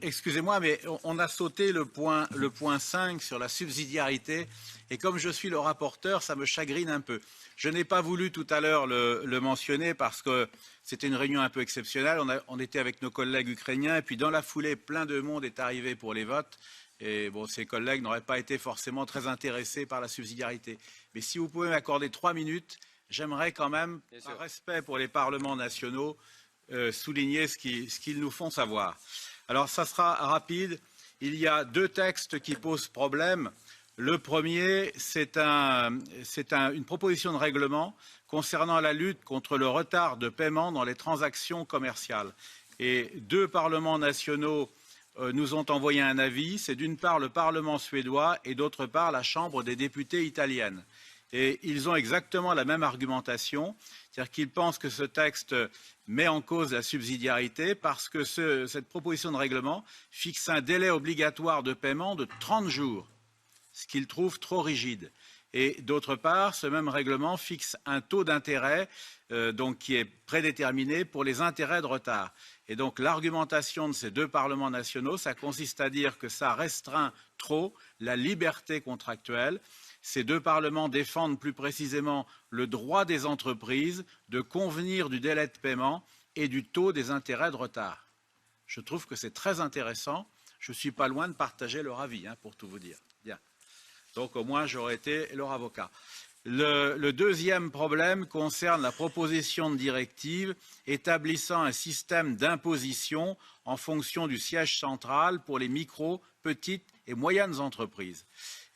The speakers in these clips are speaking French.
Excusez-moi, mais on a sauté le point 5 sur la subsidiarité. Et comme je suis le rapporteur, ça me chagrine un peu. Je n'ai pas voulu tout à l'heure le mentionner parce que c'était une réunion un peu exceptionnelle. On était avec nos collègues ukrainiens et puis dans la foulée, plein de monde est arrivé pour les votes. Et bon, ces collègues n'auraient pas été forcément très intéressés par la subsidiarité. Mais si vous pouvez m'accorder 3 minutes, j'aimerais quand même, par respect pour les parlements nationaux, souligner ce qu'ils nous font savoir. Alors, ça sera rapide. Il y a 2 textes qui posent problème. Le premier, c'est une proposition de règlement concernant la lutte contre le retard de paiement dans les transactions commerciales. Et 2 parlements nationaux nous ont envoyé un avis. C'est d'une part le Parlement suédois et d'autre part la Chambre des députés italienne. Et ils ont exactement la même argumentation, c'est-à-dire qu'ils pensent que ce texte met en cause la subsidiarité parce que cette proposition de règlement fixe un délai obligatoire de paiement de 30 jours, ce qu'ils trouvent trop rigide. Et d'autre part, ce même règlement fixe un taux d'intérêt qui est prédéterminé pour les intérêts de retard. Et donc l'argumentation de ces 2 parlements nationaux, ça consiste à dire que ça restreint trop la liberté contractuelle. Ces 2 parlements défendent plus précisément le droit des entreprises de convenir du délai de paiement et du taux des intérêts de retard. Je trouve que c'est très intéressant. Je ne suis pas loin de partager leur avis, pour tout vous dire. Bien. Donc au moins j'aurais été leur avocat. Le deuxième problème concerne la proposition de directive établissant un système d'imposition en fonction du siège central pour les micro, petites et moyennes entreprises.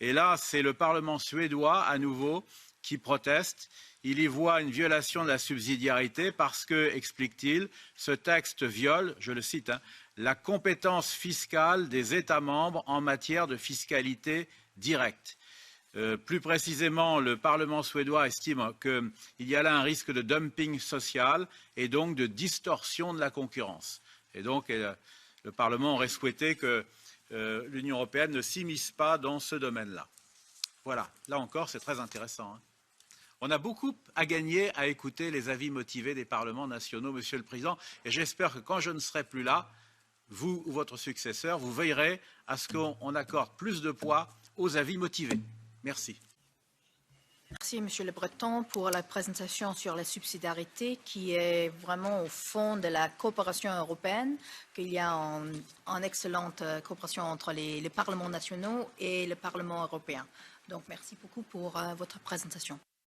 Et là, c'est le Parlement suédois, à nouveau, qui proteste. Il y voit une violation de la subsidiarité parce que, explique-t-il, ce texte viole, je le cite, la compétence fiscale des États membres en matière de fiscalité directe. Plus précisément, le Parlement suédois estime qu'il y a là un risque de dumping social et donc de distorsion de la concurrence. Et donc, le Parlement aurait souhaité que l'Union européenne ne s'immisce pas dans ce domaine-là. Voilà, là encore, c'est très intéressant. On a beaucoup à gagner à écouter les avis motivés des parlements nationaux, Monsieur le Président, et j'espère que quand je ne serai plus là, vous ou votre successeur, vous veillerez à ce qu'on accorde plus de poids aux avis motivés. Merci. Merci, Monsieur Le Breton, pour la présentation sur la subsidiarité qui est vraiment au fond de la coopération européenne, qu'il y a une excellente coopération entre les parlements nationaux et le Parlement européen. Donc, merci beaucoup pour votre présentation.